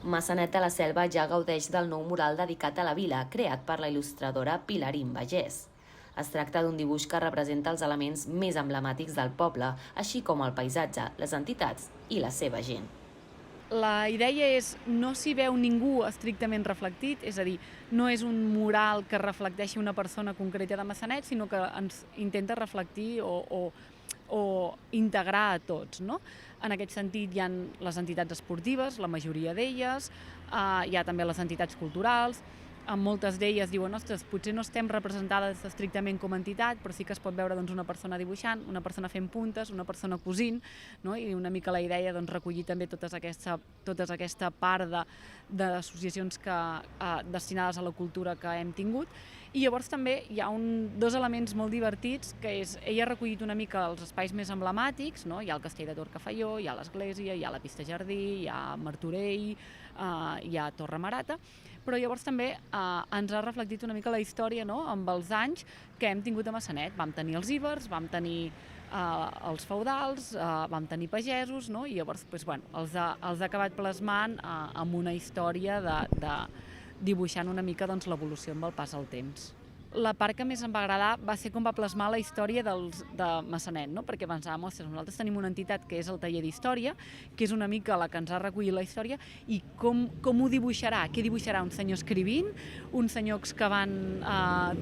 Maçanet de la Selva ja gaudeix del nou mural dedicat a la vila, creat per la il·lustradora Pilarín Bagés. Es tracta d'un dibuix que representa els elements més emblemàtics del poble, així com el paisatge, les entitats i la seva gent. La idea és no s'hi veu ningú estrictament reflectit, és a dir, no és un mural que reflecteixi una persona concreta de Maçanet, sinó que ens intenta reflectir o integrar a tots, no? En aquest sentit hi ha les entitats esportives, la majoria d'elles, hi ha també les entitats culturals, en moltes d'elles diuen, ostres, potser no estem representades estrictament com a entitat, però sí que es pot veure una persona dibuixant, una persona fent puntes, una persona cosint, no? I una mica la idea recollir també tota aquesta part d'associacions destinades a la cultura que hem tingut. I llavors també hi ha dos elements molt divertits, que és, ella ha recollit una mica els espais més emblemàtics, no? Hi ha el castell de Torcafaió, hi ha l'església, hi ha la pista jardí, hi ha Martorell, hi ha Torre Marata, però llavors també ens ha reflectit una mica la història, no? Amb els anys que hem tingut a Maçanet. Vam tenir els ibers, vam tenir els feudals, vam tenir pagesos, no? I llavors els ha acabat plasmant amb una història dibuixant una mica l'evolució amb el pas del temps. La part que més em va agradar va ser com va plasmar la història de Maçanet, no? Perquè pensàvem, ostres, nosaltres tenim una entitat que és el taller d'història, que és una mica la que ens ha recollit la història, i com ho dibuixarà? Què dibuixarà? Un senyor escrivint? Un senyor excavant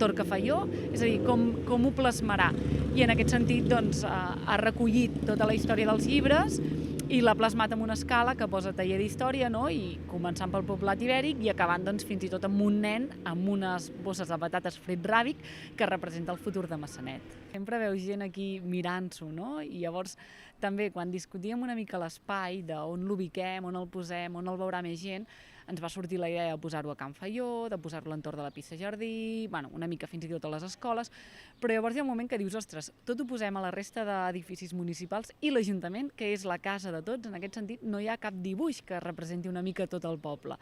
Torcafaió? És a dir, com ho plasmarà? I en aquest sentit ha recollit tota la història dels llibres i l'ha plasmat amb una escala que posa taller d'història, no? I començant pel poblat ibèric i acabant fins i tot amb un nen amb unes bosses de patates frit ràbic que representa el futur de Maçanet. Sempre veus gent aquí mirant-s'ho, no? I llavors també quan discutíem una mica l'espai d'on l'ubiquem, on el posem, on el veurà més gent, ens va sortir la idea de posar-ho a Can Faió, de posar-lo a l'entorn de la pista jardí, una mica fins i tot a les escoles, però llavors hi ha un moment que dius, ostres, tot ho posem a la resta d'edificis municipals i l'Ajuntament, que és la casa de tots, en aquest sentit no hi ha cap dibuix que representi una mica tot el poble.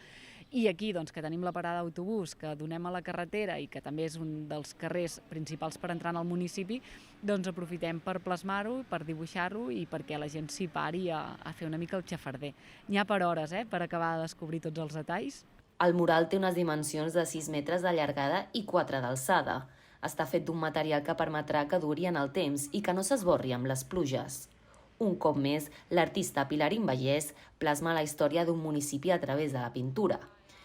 I aquí, que tenim la parada d'autobús, que donem a la carretera i que també és un dels carrers principals per entrar al municipi, aprofitem per plasmar-ho, per dibuixar-ho i perquè la gent s'hi pari a fer una mica el xafarder. N'hi ha per hores, per acabar de descobrir tots els detalls. El mural té unes dimensions de 6 metres de llargada i 4 d'alçada. Està fet d'un material que permetrà que duri en el temps i que no s'esborri amb les pluges. Un cop més, l'artista Pilarín Bagés plasma la història d'un municipi a través de la pintura.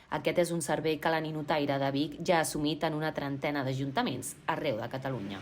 Aquest és un servei que la Ninotaire de Vic ja ha assumit en una trentena d'ajuntaments arreu de Catalunya.